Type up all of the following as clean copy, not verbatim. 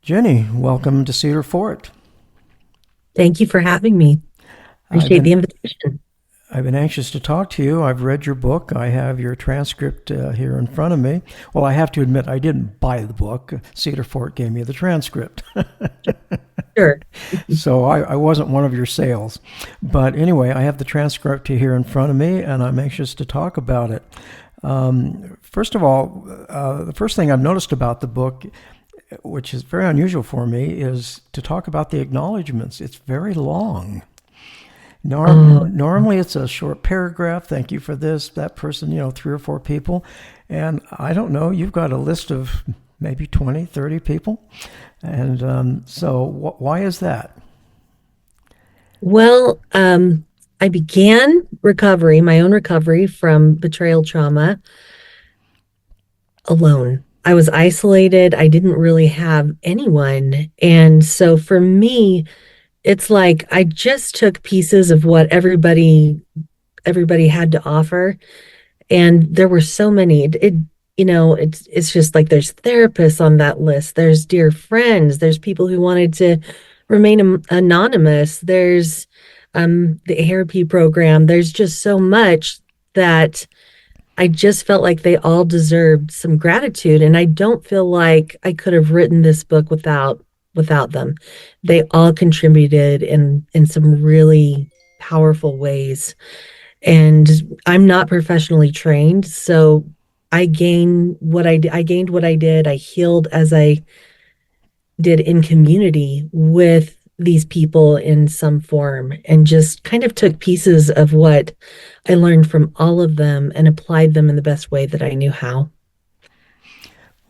Jenny, welcome to Cedar Fort. Thank you for having me. I've Appreciate the been invitation. I've been anxious to talk to you. I've read your book. I have your transcript here in front of me. Well, I have to admit, I didn't buy the book. Cedar Fort gave me the transcript, Sure. so I wasn't one of your sales. But anyway, I have the transcript here in front of me, and I'm anxious to talk about it. First of all, the first thing I've noticed about the book, which is very unusual for me, is to talk about the acknowledgments. It's very long. Oh, Normally it's a short paragraph. Thank you for this, that person, three or four people. And I don't know, you've got a list of maybe 20, 30 people. And so why is that? well, I began my own recovery from betrayal trauma alone. I was isolated. I didn't really have anyone. And so for me, it's like I just took pieces of what everybody had to offer. And there were so many. It's just like there's therapists on that list. There's dear friends. There's people who wanted to remain anonymous. There's the therapy program. There's just so much that I just felt like they all deserved some gratitude. And I don't feel like I could have written this book without them. They all contributed in some really powerful ways. And I'm not professionally trained, so I gained what I did. I healed as I did in community with these people in some form, and just kind of took pieces of what I learned from all of them and applied them in the best way that I knew how.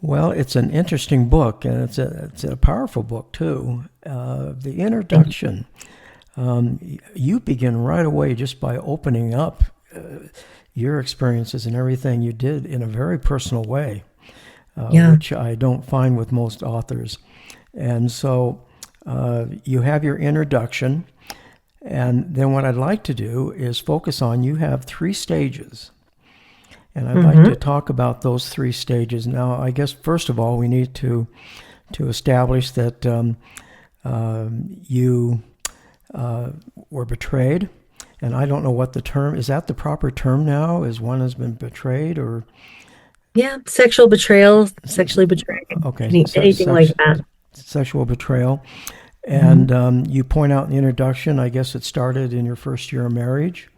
Well, it's an interesting book, and it's a powerful book too. The Thank you. introduction, you begin right away just by opening up your experiences and everything you did in a very personal way, Yeah. which I don't find with most authors. And so you have your introduction, and then what I'd like to do is focus on you have three stages. And I'd like to Hmm. talk about those three stages. Now, I guess first of all, we need to establish that you were betrayed, and I don't know what the term is. That the proper term now? Is one has been betrayed, or Yeah. Sexual betrayal, sexually betrayed, okay, anything like that. sexual betrayal? Mhm. And you point out in the introduction, I guess it started in your first year of marriage.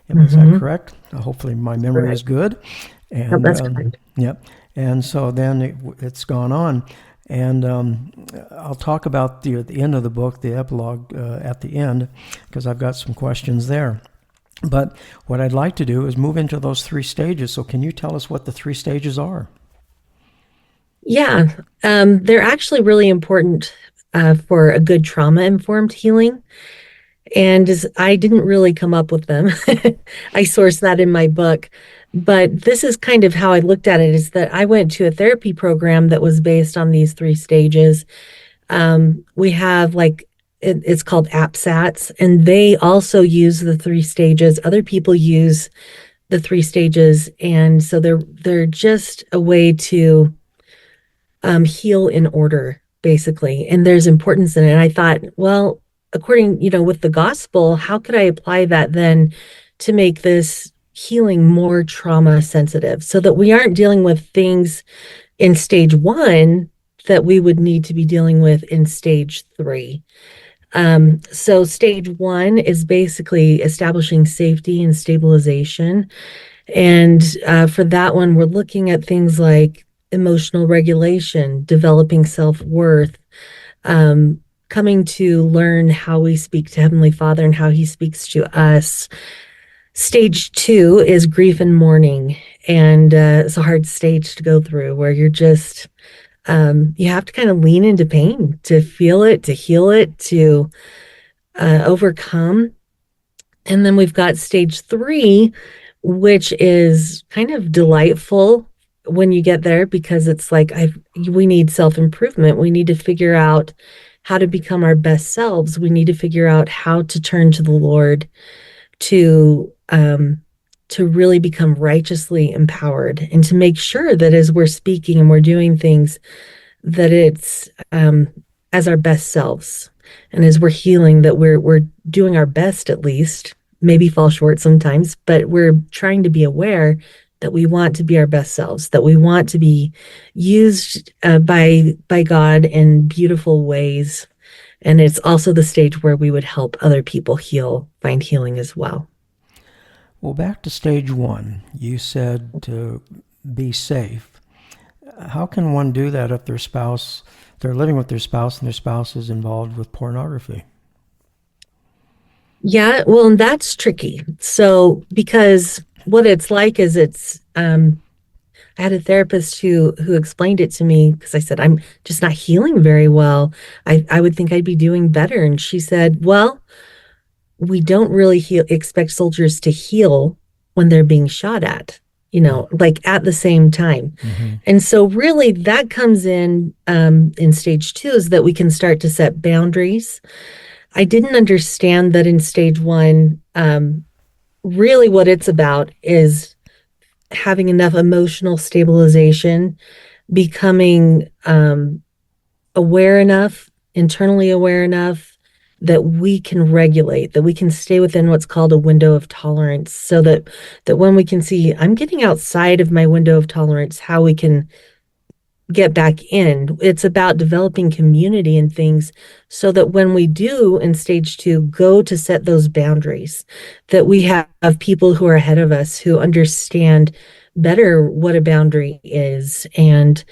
Is that Hmm. correct? Hopefully, my memory is Correct. good. No, And that's correct. yep. And so then it's gone on. And I'll talk about the end of the book, the epilogue at the end, because I've got some questions there. But what I'd like to do is move into those three stages. So, can you tell us what the three stages are? Yeah, they're actually really important for a good trauma-informed healing. And I didn't really come up with them. I sourced that in my book. But this is kind of how I looked at it, is that I went to a therapy program that was based on these three stages. We have it's called APSATs, and they also use the three stages. Other people use the three stages, and so they're just a way to heal in order, basically. And there's importance in it. And I thought, well, according, with the gospel, how could I apply that then to make this healing more trauma sensitive so that we aren't dealing with things in stage one that we would need to be dealing with in stage three. So stage one is basically establishing safety and stabilization. And for that one, we're looking at things like emotional regulation, developing self worth, coming to learn how we speak to Heavenly Father and how He speaks to us. Stage two is grief and mourning. And it's a hard stage to go through where you have to kind of lean into pain to feel it, to heal it, to overcome. And then we've got stage three, which is kind of delightful when you get there because it's like we need self-improvement. We need to figure out how to become our best selves. We need to figure out how to turn to the Lord to to really become righteously empowered and to make sure that as we're speaking and we're doing things that it's as our best selves. And as we're healing, that we're doing our best at least, maybe fall short sometimes, but we're trying to be aware that we want to be our best selves, that we want to be used by God in beautiful ways. And it's also the stage where we would help other people heal, find healing as well. Well, back to stage one, you said to be safe. How can one do that if they're living with their spouse and their spouse is involved with pornography? Yeah, well, and that's tricky. So, because what it's like is I had a therapist who explained it to me because I said, I'm just not healing very well. I would think I'd be doing better. And she said, well, we don't really expect soldiers to heal when they're being shot at, like at the same time. Mm-hmm. And so really that comes in stage two is that we can start to set boundaries. I didn't understand that in stage one, really what it's about is having enough emotional stabilization, becoming aware enough, internally aware enough that we can regulate, that we can stay within what's called a window of tolerance, so that when we can see I'm getting outside of my window of tolerance, how we can get back in. It's about developing community and things so that when we do in stage two go to set those boundaries, that we have people who are ahead of us who understand better what a boundary is and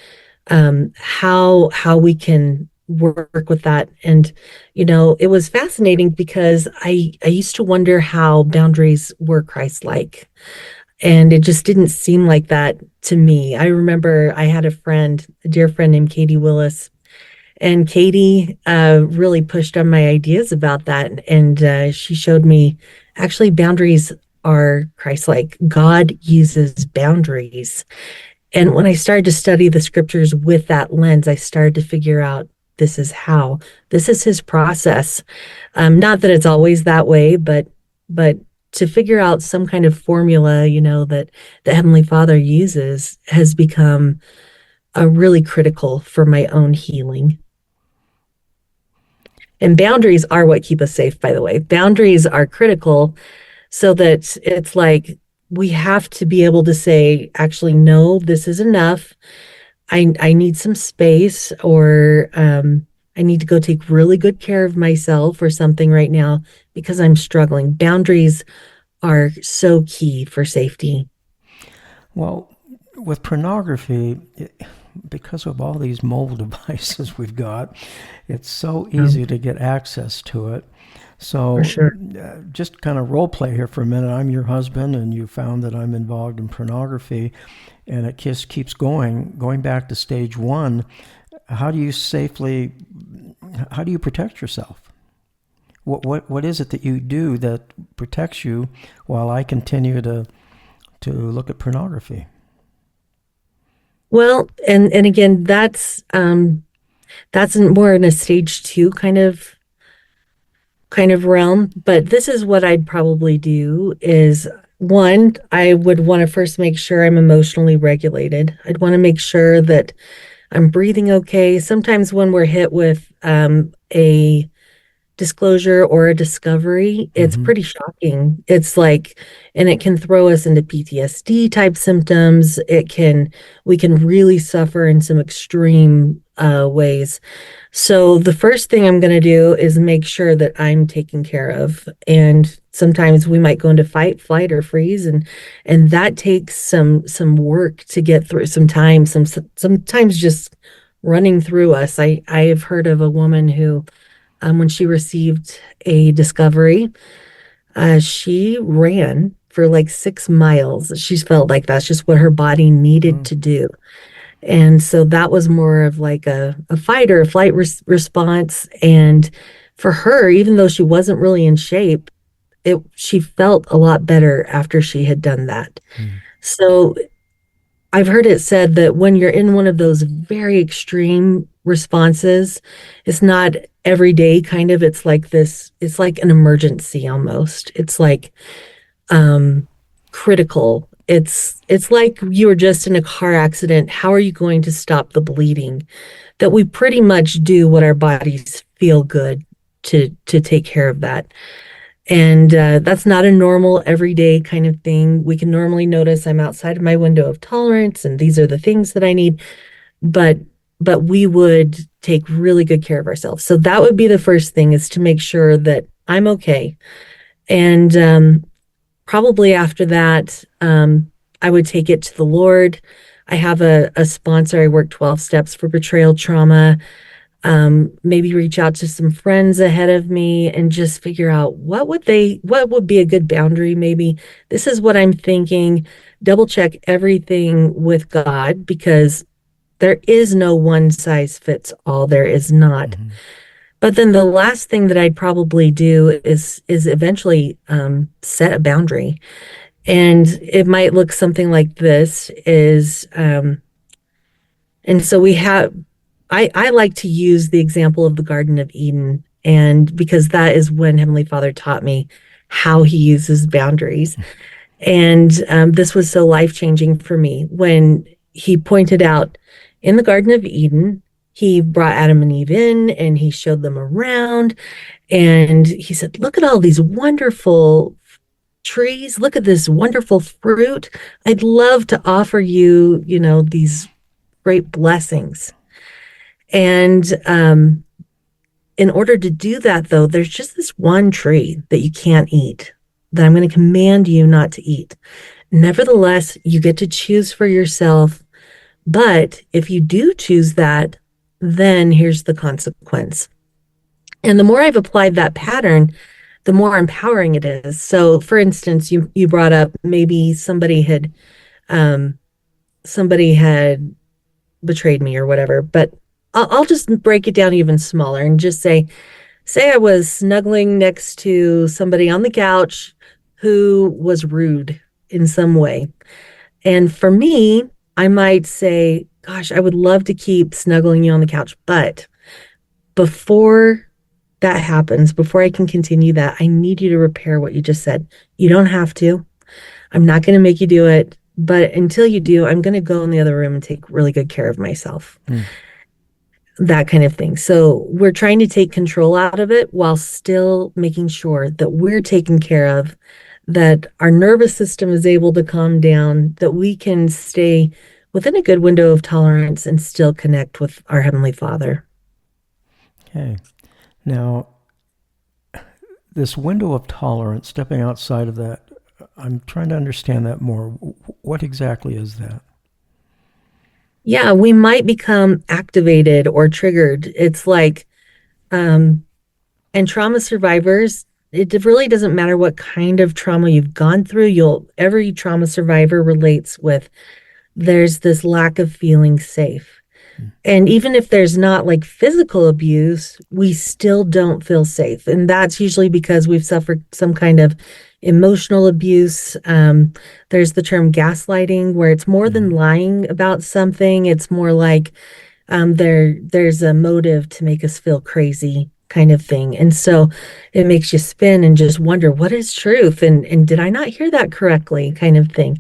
how we can work with that. And it was fascinating because I used to wonder how boundaries were Christ-like, and it just didn't seem like that to me. I remember I had a dear friend named Katie Willis, and Katie really pushed on my ideas about that. And she showed me actually boundaries are Christ-like. God uses boundaries. And when I started to study the scriptures with that lens, I started to figure out this is his process. Not that it's always that way, but to figure out some kind of formula, that the Heavenly Father uses has become really critical for my own healing. And boundaries are what keep us safe, by the way. Boundaries are critical so that it's like we have to be able to say, actually, no, this is enough. I need some space, or I need to go take really good care of myself or something right now because I'm struggling. Boundaries are so key for safety. Well, with pornography, because of all these mobile devices we've got, it's so easy to get access to it. For So, sure. just kind of role play here for a minute. I'm your husband, and you found that I'm involved in pornography, and it just keeps going back to stage one. How do you protect yourself? What is it that you do that protects you while I continue to look at pornography? Well, and again, that's more in a stage two kind of realm. But this is what I'd probably do is one, I would want to first make sure I'm emotionally regulated. I'd want to make sure that I'm breathing okay. Sometimes when we're hit with a disclosure or a discovery, it's Mm-hmm. pretty shocking. It's like, and it can throw us into PTSD type symptoms. We can really suffer in some extreme ways. So the first thing I'm going to do is make sure that I'm taken care of. And sometimes we might go into fight, flight, or freeze, and that takes some work to get through, some time, sometimes just running through us. I have heard of a woman who when she received a discovery, she ran for like 6 miles. She felt like that's just what her body needed Mm. to do. And so that was more of like a fight or a flight response. And for her, even though she wasn't really in shape, she felt a lot better after she had done that. Mm. So I've heard it said that when you're in one of those very extreme responses, it's not every day kind of, it's like an emergency almost. It's like um critical. It's like you were just in a car accident. How are you going to stop the bleeding? That we pretty much do what our bodies feel good to take care of that. And that's not a normal everyday kind of thing. We can normally notice I'm outside of my window of tolerance, and these are the things that I need. But but we would take really good care of ourselves. So that would be the first thing, is to make sure that I'm okay. And probably after that, I would take it to the Lord. I have a sponsor. I work 12 steps for betrayal trauma. Maybe reach out to some friends ahead of me and just figure out what would be a good boundary. Maybe this is what I'm thinking. Double check everything with God, because there is no one size fits all. There is not. Hmm. But then the last thing that I'd probably do is eventually set a boundary. And it might look something like this is and so we have I like to use the example of the Garden of Eden, and because that is when Heavenly Father taught me how he uses boundaries. And this was so life-changing for me when he pointed out in the Garden of Eden, he brought Adam and Eve in and he showed them around. And he said, look at all these wonderful trees. Look at this wonderful fruit. I'd love to offer you, these great blessings. And in order to do that, though, there's just this one tree that you can't eat, that I'm going to command you not to eat. Nevertheless, you get to choose for yourself. But if you do choose that, then here's the consequence. And the more I've applied that pattern, the more empowering it is. So, for instance, you brought up maybe um, somebody had betrayed me or whatever, but I'll just break it down even smaller and just say I was snuggling next to somebody on the couch who was rude in some way. And for me, I might say, gosh, I would love to keep snuggling you on the couch, but before that happens, before I can continue that, I need you to repair what you just said. You don't have to. I'm not going to make you do it. But until you do, I'm going to go in the other room and take really good care of myself. Mm. That kind of thing. So we're trying to take control out of it while still making sure that we're taken care of, that our nervous system is able to calm down, that we can stay within a good window of tolerance and still connect with our Heavenly Father. Okay. Now, this window of tolerance, stepping outside of that, I'm trying to understand that more. What exactly is that? Yeah, we might become activated or triggered. It's like, um, and trauma survivors, it really doesn't matter what kind of trauma you've gone through. Every trauma survivor relates with, there's this lack of feeling safe. And even if there's not like physical abuse, we still don't feel safe. And that's usually because we've suffered some kind of emotional abuse. There's the term gaslighting, where it's more than lying about something. It's more like there's a motive to make us feel crazy kind of thing. And so it makes you spin and just wonder, what is truth? And did I not hear that correctly kind of thing?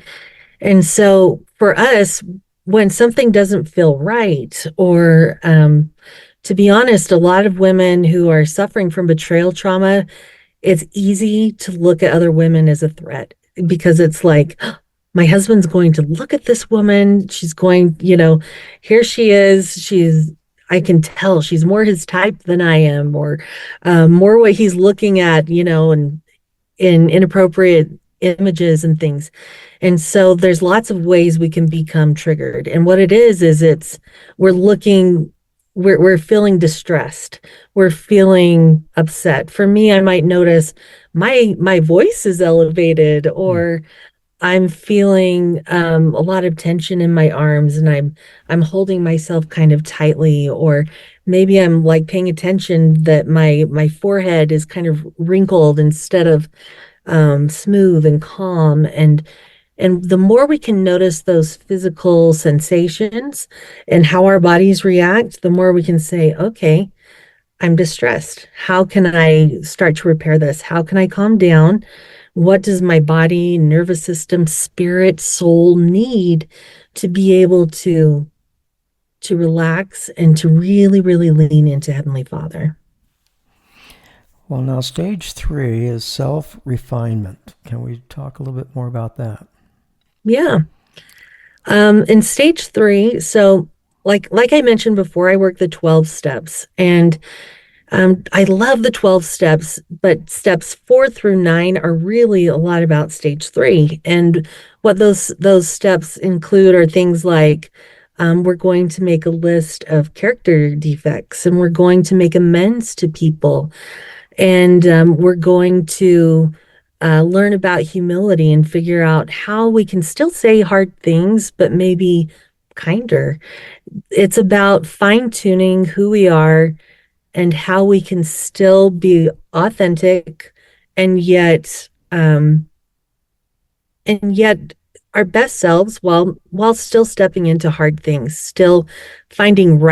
And so for us, when something doesn't feel right, or to be honest, a lot of women who are suffering from betrayal trauma, it's easy to look at other women as a threat, because it's like, "Oh, my husband's going to look at this woman. She's going, here she is. I can tell she's more his type than I am, or more what he's looking at, and in inappropriate images and things." And so there's lots of ways we can become triggered. And what it is we're looking, we're feeling distressed. We're feeling upset. For me, I might notice my voice is elevated, or I'm feeling a lot of tension in my arms, and I'm holding myself kind of tightly, or maybe I'm like paying attention that my forehead is kind of wrinkled instead of smooth and calm. And the more we can notice those physical sensations and how our bodies react, the more we can say, okay, I'm distressed. How can I start to repair this? How can I calm down What does my body, nervous system, spirit, soul need to be able to relax and to really, really lean into Heavenly Father? Well, now stage 3 is self-refinement. Can we talk a little bit more about that? Yeah. In stage 3, so like I mentioned before, I work the 12 steps, and I love the 12 steps, but steps 4 through 9 are really a lot about stage 3. And what those steps include are things like we're going to make a list of character defects, and we're going to make amends to people, and we're going to learn about humility and figure out how we can still say hard things, but maybe kinder. It's about fine tuning who we are and how we can still be authentic and yet our best selves while still stepping into hard things, still finding